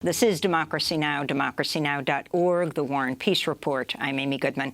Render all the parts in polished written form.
This is Democracy Now!, democracynow.org, The War and Peace Report. I'm Amy Goodman.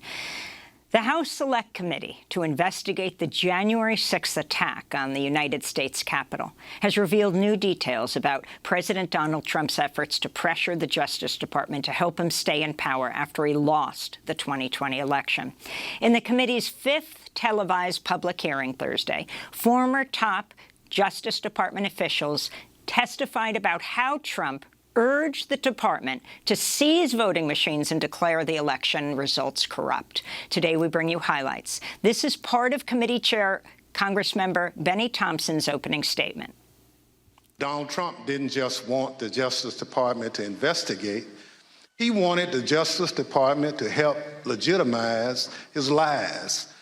The House Select Committee to investigate the January 6th attack on the United States Capitol has revealed new details about President Donald Trump's efforts to pressure the Justice Department to help him stay in power after he lost the 2020 election. In the committee's fifth televised public hearing Thursday, former top Justice Department officials testified about how Trump urged the department to seize voting machines and declare the election results corrupt. Today, we bring you highlights. This is part of Committee Chair Congressmember Benny Thompson's opening statement. Donald Trump didn't just want the Justice Department to investigate. He wanted the Justice Department to help legitimize his lies,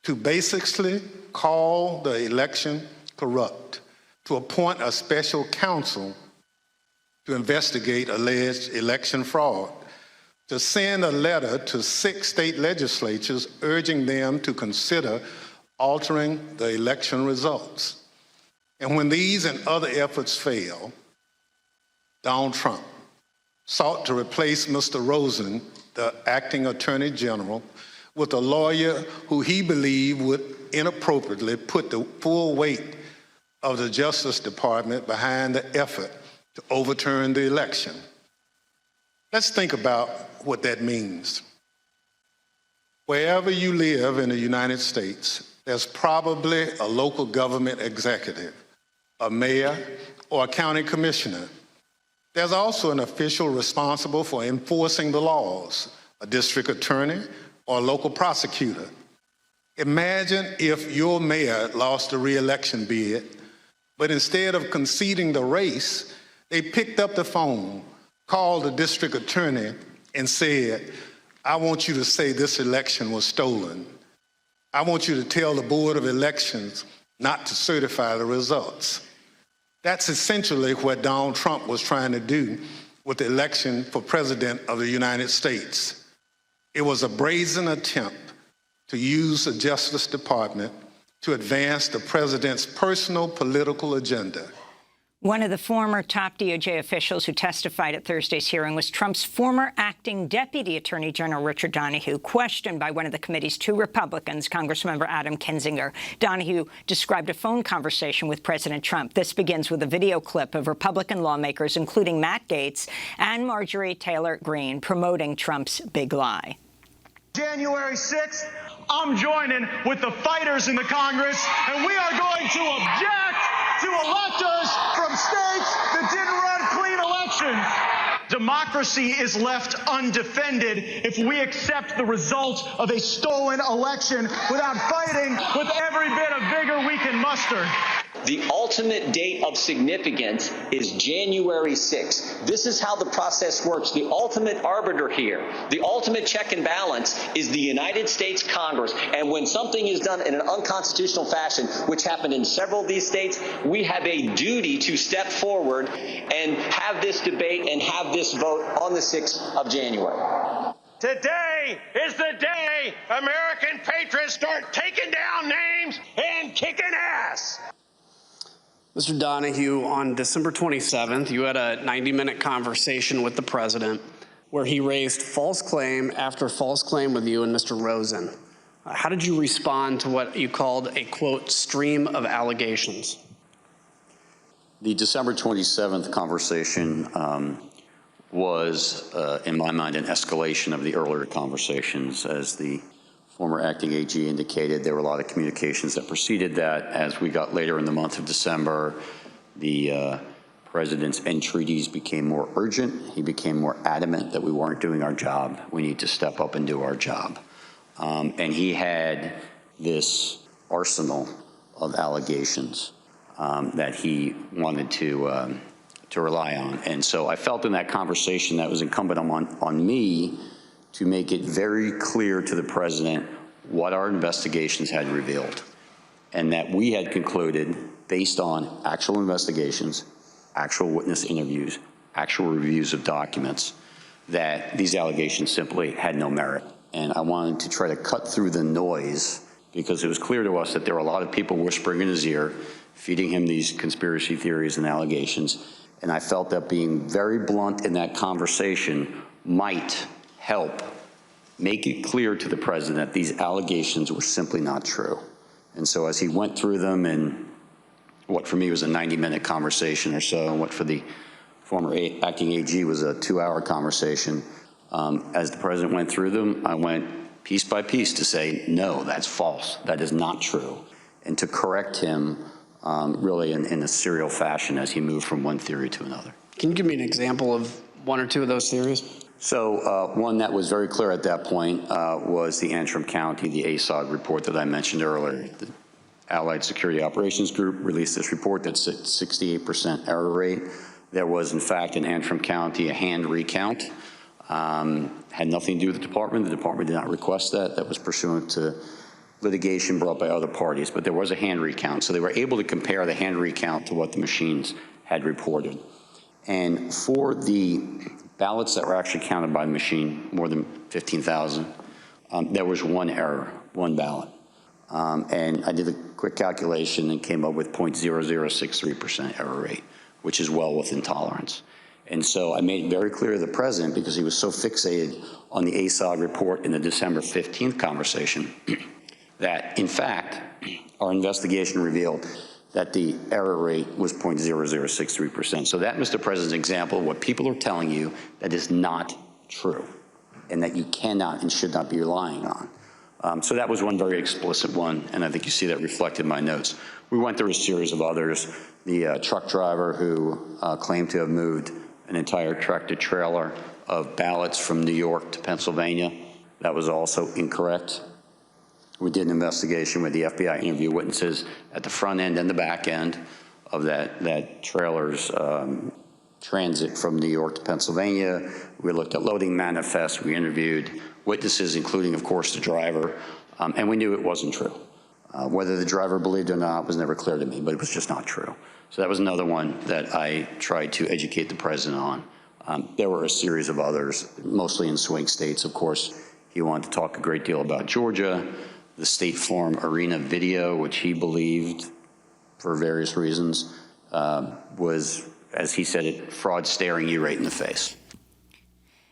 to basically call the election corrupt, to appoint a special counsel to investigate alleged election fraud, to send a letter to 6 state legislatures urging them to consider altering the election results. And when these and other efforts failed, Donald Trump sought to replace Mr. Rosen, the acting Attorney General, with a lawyer who he believed would inappropriately put the full weight of the Justice Department behind the effort to overturn the election. Let's think about what that means. Wherever you live in the United States, there's probably a local government executive, a mayor, or a county commissioner. There's also an official responsible for enforcing the laws, a district attorney or a local prosecutor. Imagine if your mayor lost a re-election bid, but instead of conceding the race, they picked up the phone, called the district attorney, and said, I want you to say this election was stolen. I want you to tell the Board of Elections not to certify the results. That's essentially what Donald Trump was trying to do with the election for President of the United States. It was a brazen attempt to use the Justice Department to advance the president's personal political agenda. One of the former top DOJ officials who testified at Thursday's hearing was Trump's former acting Deputy Attorney General Richard Donoghue, questioned by one of the committee's 2 Republicans, Congressmember Adam Kinzinger. Donoghue described a phone conversation with President Trump. This begins with a video clip of Republican lawmakers, including Matt Gaetz and Marjorie Taylor Greene, promoting Trump's big lie. January 6th, I'm joining with the fighters in the Congress, and we are going to object to electors from states that didn't run clean elections. Democracy is left undefended if we accept the result of a stolen election without fighting with every bit of vigor we can muster. The ultimate date of significance is January 6th. This is how the process works. The ultimate arbiter here, the ultimate check and balance is the United States Congress. And when something is done in an unconstitutional fashion, which happened in several of these states, we have a duty to step forward and have this debate and have this vote on the 6th of January. Today is the day American patriots start taking down names and kicking ass. Mr. Donoghue, on December 27th, you had a 90-minute conversation with the president where he raised false claim after false claim with you and Mr. Rosen. How did you respond to what you called a, quote, stream of allegations? The December 27th conversation was, in my mind, an escalation of the earlier conversations. As the former acting AG indicated, there were a lot of communications that preceded that. As we got later in the month of December, the president's entreaties became more urgent. He became more adamant that we weren't doing our job. We need to step up and do our job. And he had this arsenal of allegations that he wanted to rely on. And so I felt in that conversation that was incumbent on me to make it very clear to the president what our investigations had revealed, and that we had concluded, based on actual investigations, actual witness interviews, actual reviews of documents, that these allegations simply had no merit. And I wanted to try to cut through the noise, because it was clear to us that there were a lot of people whispering in his ear, feeding him these conspiracy theories and allegations, And I felt that being very blunt in that conversation might help make it clear to the president that these allegations were simply not true. And so as he went through them in what for me was a 90-minute conversation or so, and what for the former acting AG was a 2-hour conversation, as the president went through them, I went piece by piece to say, no, that's false. That is not true. And to correct him really in a serial fashion as he moved from one theory to another. Can you give me an example of one or two of those theories? So one that was very clear at that point was the Antrim County, the ASOG report that I mentioned earlier. The Allied Security Operations Group released this report that said 68% error rate. There was, in fact, in Antrim County, a hand recount. Had nothing to do with the department. The department did not request that. That was pursuant to litigation brought by other parties, but there was a hand recount. So they were able to compare the hand recount to what the machines had reported. And for the ballots that were actually counted by the machine, more than 15,000, there was one error, one ballot. And I did a quick calculation and came up with 0.0063% error rate, which is well within tolerance. And so I made it very clear to the president, because he was so fixated on the ASOG report in the December 15th conversation, that in fact, our investigation revealed that the error rate was 0.0063%. So that, Mr. President's example of what people are telling you that is not true and that you cannot and should not be relying on. So that was one very explicit one, and I think you see that reflected in my notes. We went through a series of others. The truck driver who claimed to have moved an entire tractor trailer of ballots from New York to Pennsylvania, that was also incorrect. We did an investigation where the FBI interviewed witnesses at the front end and the back end of that trailer's transit from New York to Pennsylvania. We looked at loading manifests. We interviewed witnesses, including, of course, the driver, and we knew it wasn't true. Whether the driver believed it or not was never clear to me, but it was just not true. So that was another one that I tried to educate the president on. There were a series of others, mostly in swing states. Of course, he wanted to talk a great deal about Georgia, the State Farm Arena video, which he believed, for various reasons, was, as he said it, fraud staring you right in the face.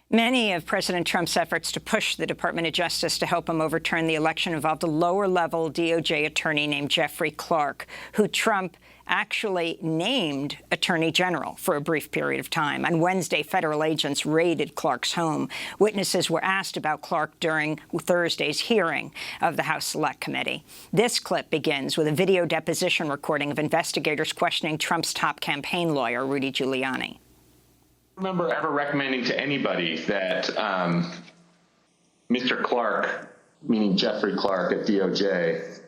Many of President Trump's efforts to push the Department of Justice to help him overturn the election involved a lower-level DOJ attorney named Jeffrey Clark, who Trump actually named Attorney General for a brief period of time. On Wednesday, federal agents raided Clark's home. Witnesses were asked about Clark during Thursday's hearing of the House Select Committee. This clip begins with a video deposition recording of investigators questioning Trump's top campaign lawyer, Rudy Giuliani. I remember ever recommending to anybody that Mr. Clark, meaning Jeffrey Clark at DOJ,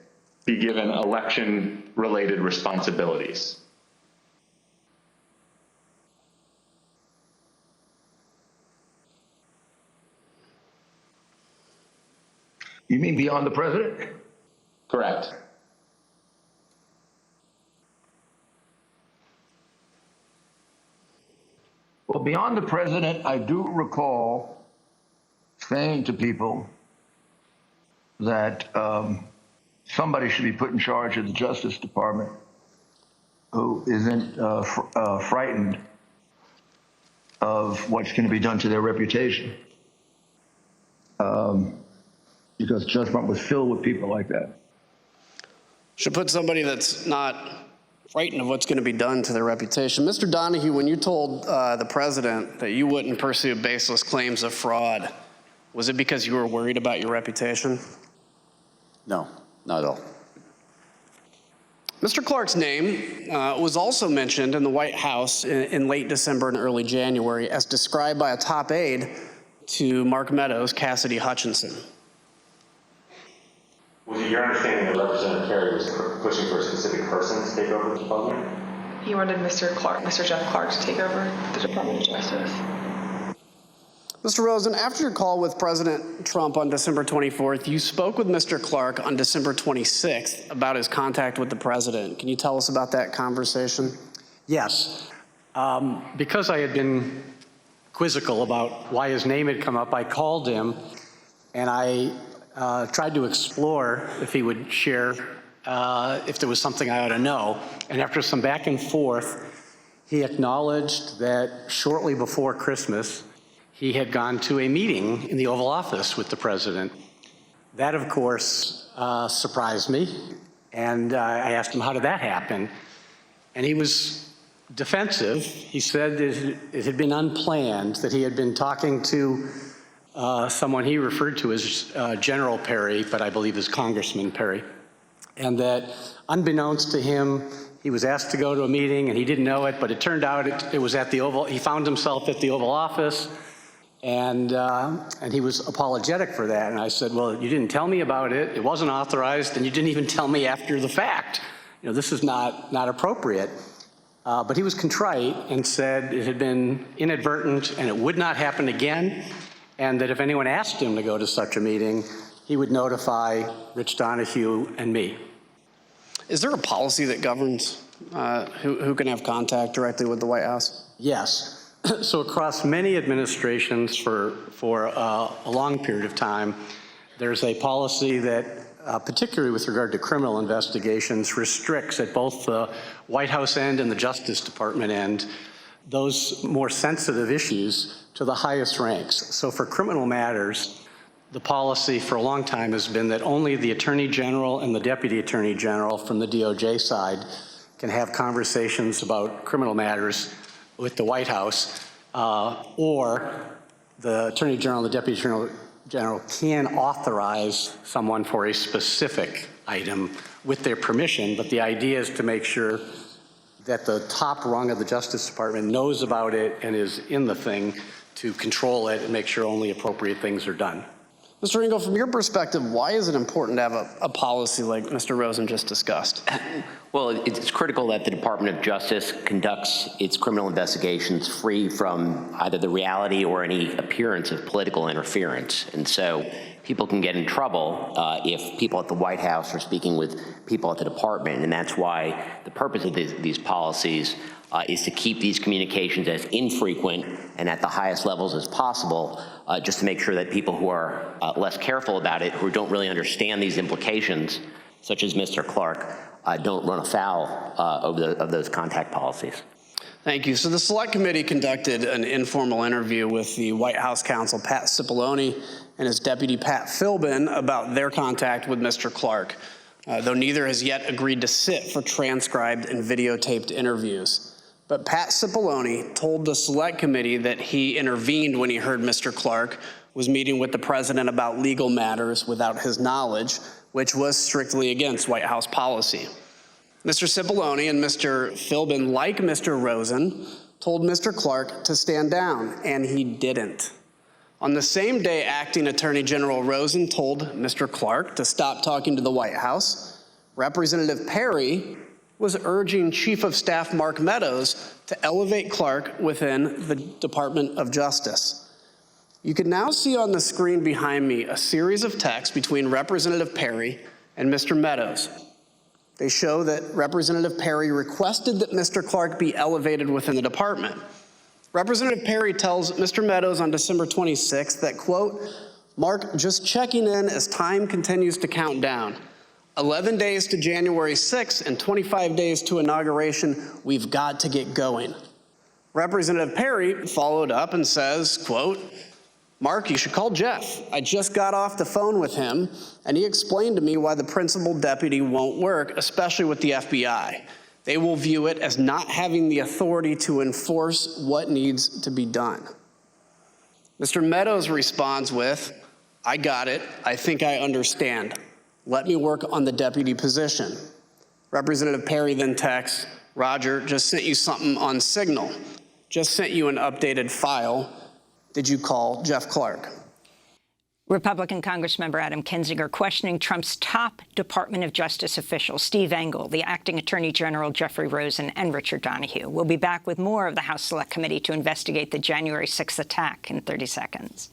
be given election-related responsibilities. You mean beyond the president? Correct. Well, beyond the president, I do recall saying to people that somebody should be put in charge of the Justice Department who isn't frightened of what's going to be done to their reputation. Because Judge Trump was filled with people like that. Should put somebody that's not frightened of what's going to be done to their reputation. Mr. Donoghue, when you told the president that you wouldn't pursue baseless claims of fraud, was it because you were worried about your reputation? No, not at all. Mr. Clark's name was also mentioned in the White House in late December and early January as described by a top aide to Mark Meadows, Cassidy Hutchinson. Was it your understanding that Representative Kerry was pushing for a specific person to take over the department? He wanted Mr. Jeff Clark to take over the Department of Justice. Mr. Rosen, after your call with President Trump on December 24th, you spoke with Mr. Clark on December 26th about his contact with the president. Can you tell us about that conversation? Yes. Because I had been quizzical about why his name had come up, I called him and I tried to explore if he would share if there was something I ought to know. And after some back and forth, He acknowledged that shortly before Christmas, he had gone to a meeting in the Oval Office with the president. That, of course, surprised me. And I asked him, how did that happen? And he was defensive. He said that it had been unplanned, that he had been talking to someone he referred to as General Perry, but I believe is Congressman Perry, and that unbeknownst to him, he was asked to go to a meeting and he didn't know it, but it turned out it was at the Oval. He found himself at the Oval Office, and he was apologetic for that. And I said, well, you didn't tell me about it. It wasn't authorized, and you didn't even tell me after the fact. You know, this is not appropriate. But he was contrite and said it had been inadvertent and it would not happen again, and that if anyone asked him to go to such a meeting, he would notify Rich Donoghue and me. Is there a policy that governs who can have contact directly with the White House? Yes. So across many administrations for a long period of time, there's a policy that, particularly with regard to criminal investigations, restricts at both the White House end and the Justice Department end those more sensitive issues to the highest ranks. So for criminal matters, the policy for a long time has been that only the Attorney General and the Deputy Attorney General from the DOJ side can have conversations about criminal matters with the White House, or the Attorney General and the Deputy Attorney General can authorize someone for a specific item with their permission, but the idea is to make sure that the top rung of the Justice Department knows about it and is in the thing to control it and make sure only appropriate things are done. Mr. Ringo, from your perspective, why is it important to have a policy like Mr. Rosen just discussed? Well, it's critical that the Department of Justice conducts its criminal investigations free from either the reality or any appearance of political interference. And so people can get in trouble if people at the White House are speaking with people at the department. And that's why the purpose of these policies is to keep these communications as infrequent and at the highest levels as possible, just to make sure that people who are less careful about it, who don't really understand these implications, such as Mr. Clark, don't run afoul of those contact policies. Thank you. So the Select Committee conducted an informal interview with the White House counsel, Pat Cipollone, and his deputy, Pat Philbin, about their contact with Mr. Clark, though neither has yet agreed to sit for transcribed and videotaped interviews. But Pat Cipollone told the Select Committee that he intervened when he heard Mr. Clark was meeting with the president about legal matters without his knowledge, which was strictly against White House policy. Mr. Cipollone and Mr. Philbin, like Mr. Rosen, told Mr. Clark to stand down, and he didn't. On the same day, Acting Attorney General Rosen told Mr. Clark to stop talking to the White House, Representative Perry was urging Chief of Staff Mark Meadows to elevate Clark within the Department of Justice. You can now see on the screen behind me a series of texts between Representative Perry and Mr. Meadows. They show that Representative Perry requested that Mr. Clark be elevated within the department. Representative Perry tells Mr. Meadows on December 26th that, quote, Mark, just checking in as time continues to count down. 11 days to January 6th and 25 days to inauguration, we've got to get going. Representative Perry followed up and says, quote, Mark, you should call Jeff. I just got off the phone with him, and he explained to me why the principal deputy won't work, especially with the FBI. They will view it as not having the authority to enforce what needs to be done. Mr. Meadows responds with, I got it. I think I understand. Let me work on the deputy position. Representative Perry then texts, Roger, just sent you something on Signal. Just sent you an updated file. Did you call Jeff Clark? Republican Congressmember Adam Kinzinger questioning Trump's top Department of Justice officials, Steve Engel, the acting Attorney General Jeffrey Rosen, and Richard Donoghue. We'll be back with more of the House Select Committee to investigate the January 6th attack in 30 seconds.